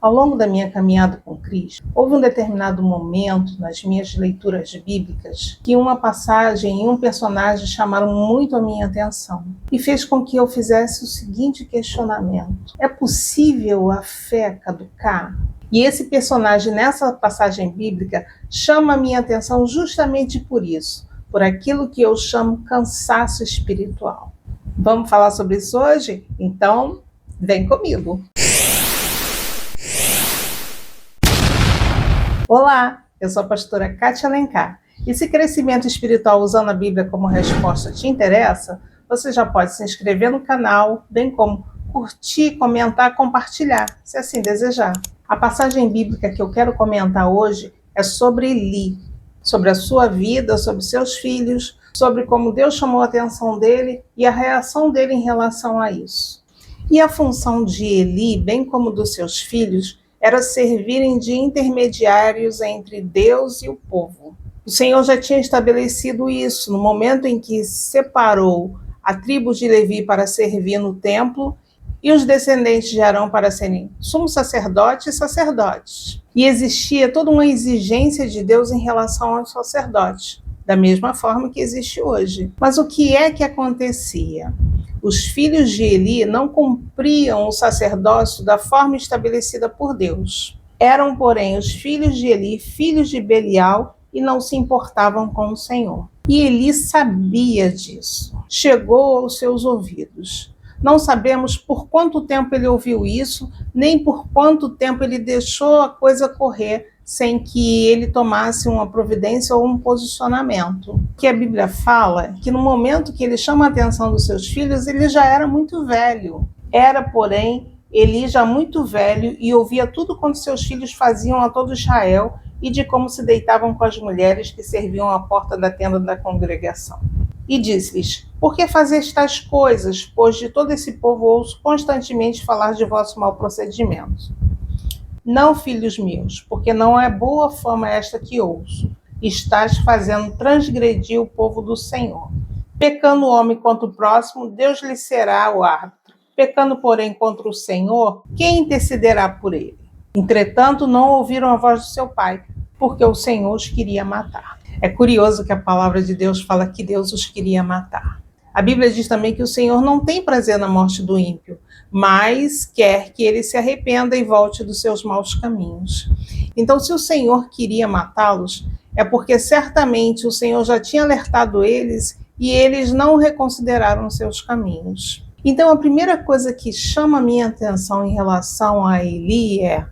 Ao longo da minha caminhada com Cristo, houve um determinado momento nas minhas leituras bíblicas que uma passagem e um personagem chamaram muito a minha atenção e fez com que eu fizesse o seguinte questionamento: é possível a fé caducar? E esse personagem nessa passagem bíblica chama a minha atenção justamente por isso, por aquilo que eu chamo cansaço espiritual. Vamos falar sobre isso hoje? Então, vem comigo! Olá, eu sou a pastora Kátia Alencar. E se crescimento espiritual usando a Bíblia como resposta te interessa, você já pode se inscrever no canal, bem como curtir, comentar, compartilhar, se assim desejar. A passagem bíblica que eu quero comentar hoje é sobre Eli, sobre a sua vida, sobre seus filhos, sobre como Deus chamou a atenção dele e a reação dele em relação a isso. E a função de Eli, bem como dos seus filhos, era servirem de intermediários entre Deus e o povo. O Senhor já tinha estabelecido isso no momento em que separou a tribo de Levi para servir no templo e os descendentes de Arão para serem sumo sacerdote e sacerdotes. E existia toda uma exigência de Deus em relação aos sacerdotes, da mesma forma que existe hoje. Mas o que é que acontecia? Os filhos de Eli não cumpriam o sacerdócio da forma estabelecida por Deus. Eram, porém, os filhos de Eli, filhos de Belial, e não se importavam com o Senhor. E Eli sabia disso. Chegou aos seus ouvidos. Não sabemos por quanto tempo ele ouviu isso, nem por quanto tempo ele deixou a coisa correr sem que ele tomasse uma providência ou um posicionamento. Que a Bíblia fala que no momento que ele chama a atenção dos seus filhos, ele já era muito velho. Era, porém, Eli já muito velho e ouvia tudo quanto seus filhos faziam a todo Israel e de como se deitavam com as mulheres que serviam à porta da tenda da congregação. E disse-lhes: por que fazeis tais coisas, pois de todo esse povo ouço constantemente falar de vosso mau procedimento? Não, filhos meus, porque não é boa fama esta que ouço. Estás fazendo transgredir o povo do Senhor. Pecando o homem contra o próximo, Deus lhe será o árbitro. Pecando, porém, contra o Senhor, quem intercederá por ele? Entretanto, não ouviram a voz do seu pai, porque o Senhor os queria matar. É curioso que a palavra de Deus fala que Deus os queria matar. A Bíblia diz também que o Senhor não tem prazer na morte do ímpio, mas quer que ele se arrependa e volte dos seus maus caminhos. Então, se o Senhor queria matá-los, é porque certamente o Senhor já tinha alertado eles e eles não reconsideraram seus caminhos. Então, a primeira coisa que chama a minha atenção em relação a Eli é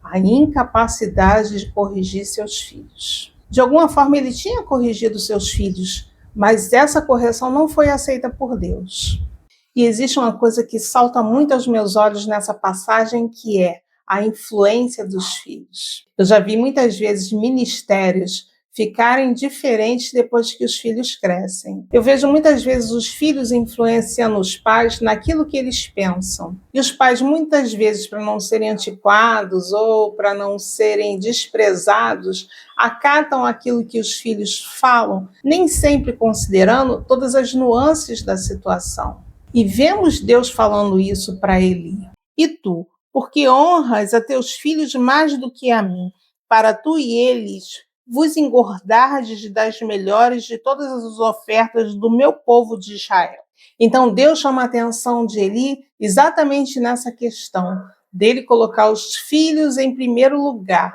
a incapacidade de corrigir seus filhos. De alguma forma, ele tinha corrigido seus filhos, mas essa correção não foi aceita por Deus. E existe uma coisa que salta muito aos meus olhos nessa passagem, que é a influência dos filhos. Eu já vi muitas vezes ministérios ficarem diferentes depois que os filhos crescem. Eu vejo muitas vezes os filhos influenciando os pais naquilo que eles pensam. E os pais, muitas vezes, para não serem antiquados ou para não serem desprezados, acatam aquilo que os filhos falam, nem sempre considerando todas as nuances da situação. E vemos Deus falando isso para Eli. E tu, porque honras a teus filhos mais do que a mim, para tu e eles vos engordardes das melhores de todas as ofertas do meu povo de Israel. Então Deus chama a atenção de Eli exatamente nessa questão, dele colocar os filhos em primeiro lugar,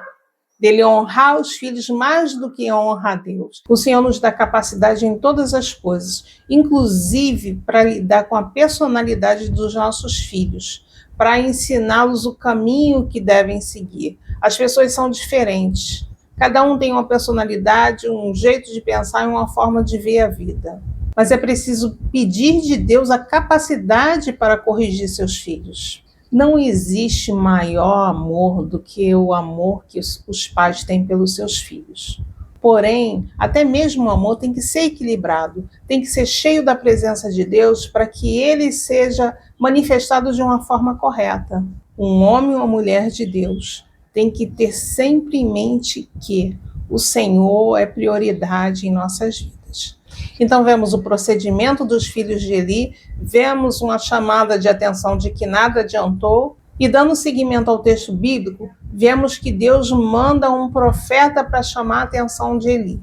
dele honrar os filhos mais do que honra a Deus. O Senhor nos dá capacidade em todas as coisas, inclusive para lidar com a personalidade dos nossos filhos, para ensiná-los o caminho que devem seguir. As pessoas são diferentes. Cada um tem uma personalidade, um jeito de pensar e uma forma de ver a vida. Mas é preciso pedir de Deus a capacidade para corrigir seus filhos. Não existe maior amor do que o amor que os pais têm pelos seus filhos. Porém, até mesmo o amor tem que ser equilibrado, tem que ser cheio da presença de Deus para que ele seja manifestado de uma forma correta. Um homem ou uma mulher de Deus tem que ter sempre em mente que o Senhor é prioridade em nossas vidas. Então vemos o procedimento dos filhos de Eli, vemos uma chamada de atenção de que nada adiantou, E dando seguimento ao texto bíblico, vemos que Deus manda um profeta para chamar a atenção de Eli,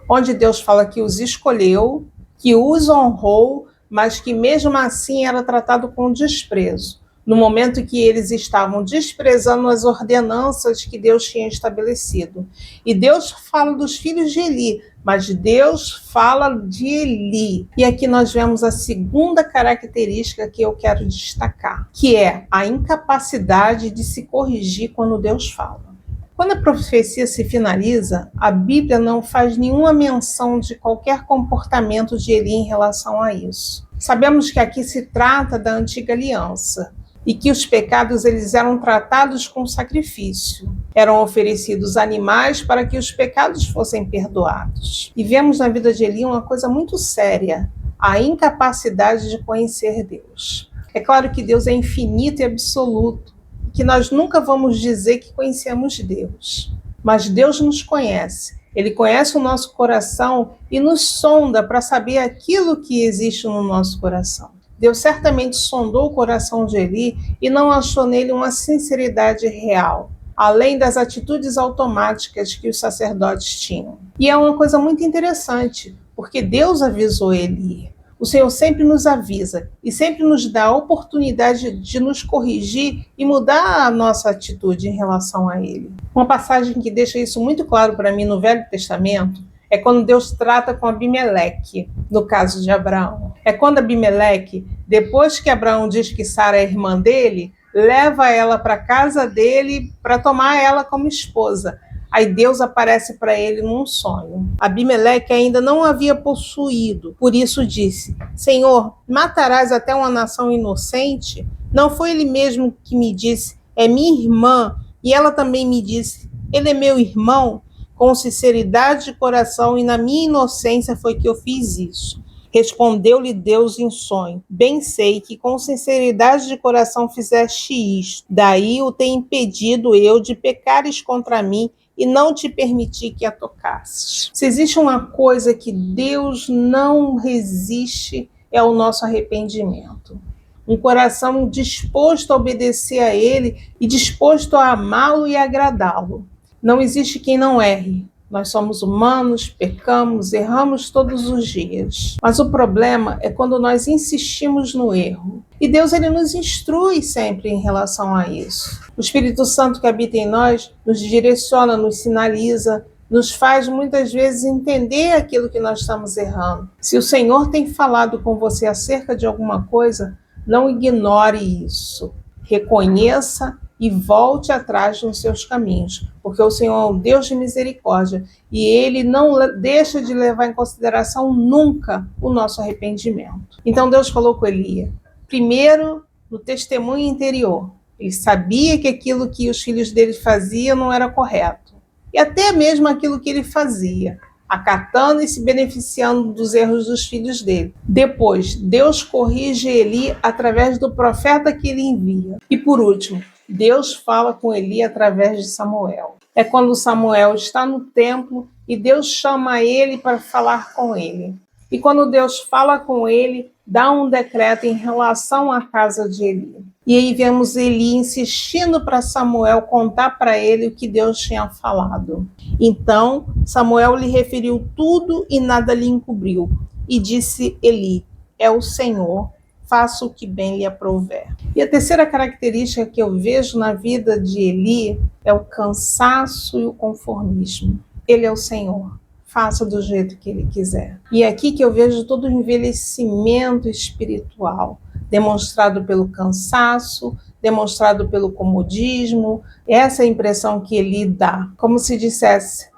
onde Deus fala que os escolheu, que os honrou, mas que mesmo assim era tratado com desprezo, no momento que eles estavam desprezando as ordenanças que Deus tinha estabelecido. E Deus fala dos filhos de Eli, mas Deus fala de Eli. E aqui nós vemos a segunda característica que eu quero destacar, que é a incapacidade de se corrigir quando Deus fala. Quando a profecia se finaliza, a Bíblia não faz nenhuma menção de qualquer comportamento de Eli em relação a isso. Sabemos que aqui se trata da antiga aliança e que os pecados eles eram tratados com sacrifício. Eram oferecidos animais para que os pecados fossem perdoados. E vemos na vida de Eli uma coisa muito séria, a incapacidade de conhecer Deus. É claro que Deus é infinito e absoluto, que nós nunca vamos dizer que conhecemos Deus, mas Deus nos conhece. Ele conhece o nosso coração e nos sonda para saber aquilo que existe no nosso coração. Deus certamente sondou o coração de Eli e não achou nele uma sinceridade real, além das atitudes automáticas que os sacerdotes tinham. E é uma coisa muito interessante, porque Deus avisou Eli. O Senhor sempre nos avisa e sempre nos dá a oportunidade de nos corrigir e mudar a nossa atitude em relação a Ele. Uma passagem que deixa isso muito claro para mim no Velho Testamento é quando Deus trata com Abimeleque, no caso de Abraão. É quando Abimeleque, depois que Abraão diz que Sara é irmã dele, leva ela para a casa dele para tomar ela como esposa. Aí Deus aparece para ele num sonho. Abimeleque ainda não havia possuído, por isso disse: Senhor, matarás até uma nação inocente? Não foi ele mesmo que me disse, é minha irmã, e ela também me disse, ele é meu irmão? Com sinceridade de coração e na minha inocência foi que eu fiz isso. Respondeu-lhe Deus em sonho: bem sei que com sinceridade de coração fizeste isto, daí o tenho impedido eu de pecares contra mim e não te permitir que a tocasses. Se existe uma coisa que Deus não resiste, é o nosso arrependimento. Um coração disposto a obedecer a Ele e disposto a amá-lo e agradá-lo. Não existe quem não erre. Nós somos humanos, pecamos, erramos todos os dias. Mas o problema é quando nós insistimos no erro. E Deus ele nos instrui sempre em relação a isso. O Espírito Santo que habita em nós nos direciona, nos sinaliza, nos faz muitas vezes entender aquilo que nós estamos errando. Se o Senhor tem falado com você acerca de alguma coisa, não ignore isso. Reconheça e volte atrás nos seus caminhos, porque o Senhor é um Deus de misericórdia e Ele não deixa de levar em consideração nunca o nosso arrependimento. Então Deus falou com Eli, primeiro no testemunho interior. Ele sabia que aquilo que os filhos dele faziam não era correto. E até mesmo aquilo que ele fazia, acatando e se beneficiando dos erros dos filhos dele. Depois, Deus corrige Eli através do profeta que ele envia. E por último, Deus fala com Eli através de Samuel. É quando Samuel está no templo e Deus chama ele para falar com ele. E quando Deus fala com ele, dá um decreto em relação à casa de Eli. E aí vemos Eli insistindo para Samuel contar para ele o que Deus tinha falado. Então, Samuel lhe referiu tudo e nada lhe encobriu. E disse Eli, é o Senhor, faça o que bem lhe aprouver. E a terceira característica que eu vejo na vida de Eli é o cansaço e o conformismo. Ele é o Senhor. Faça do jeito que ele quiser. E é aqui que eu vejo todo o envelhecimento espiritual, demonstrado pelo cansaço, demonstrado pelo comodismo. Essa é a impressão que ele dá, como se dissesse,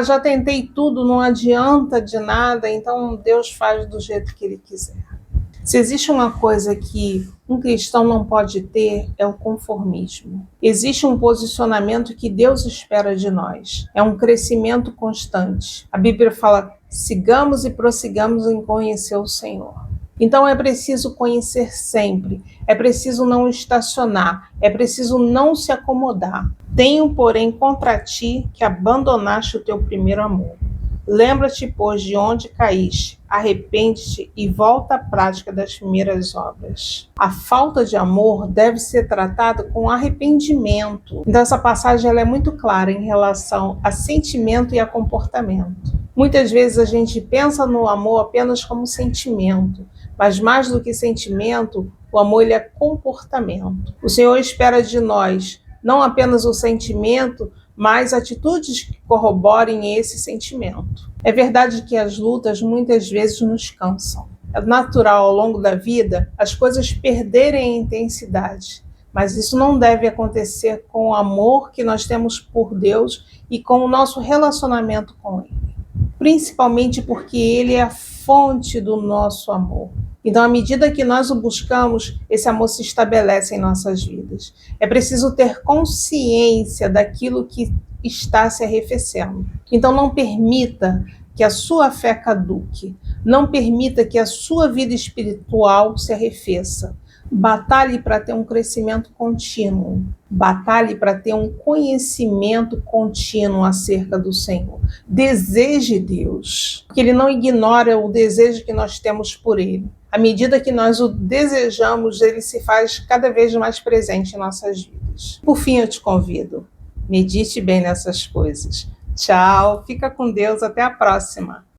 já tentei tudo, não adianta de nada, então Deus faz do jeito que ele quiser. Se existe uma coisa que um cristão não pode ter, é o conformismo. Existe um posicionamento que Deus espera de nós. É um crescimento constante. A Bíblia fala, sigamos e prossigamos em conhecer o Senhor. Então é preciso conhecer sempre. É preciso não estacionar. É preciso não se acomodar. Tenho, porém, contra ti que abandonaste o teu primeiro amor. Lembra-te, pois, de onde caíste. arrepende-te e volta à prática das primeiras obras. A falta de amor deve ser tratada com arrependimento. Então essa passagem ela é muito clara em relação a sentimento e a comportamento. Muitas vezes a gente pensa no amor apenas como sentimento, mas mais do que sentimento, o amor ele é comportamento. O Senhor espera de nós não apenas o sentimento, mas atitudes que corroborem esse sentimento. É verdade que as lutas muitas vezes nos cansam. É natural ao longo da vida as coisas perderem a intensidade, mas isso não deve acontecer com o amor que nós temos por Deus e com o nosso relacionamento com Ele. Principalmente porque Ele é a fonte do nosso amor. Então, à medida que nós o buscamos, esse amor se estabelece em nossas vidas. É preciso ter consciência daquilo que está se arrefecendo. Então, não permita que a sua fé caduque. Não permita que a sua vida espiritual se arrefeça. Batalhe para ter um crescimento contínuo. Batalhe para ter um conhecimento contínuo acerca do Senhor. Deseje Deus, porque Ele não ignora o desejo que nós temos por Ele. À medida que nós o desejamos, Ele se faz cada vez mais presente em nossas vidas. Por fim, eu te convido, medite bem nessas coisas. Tchau, fica com Deus, até a próxima.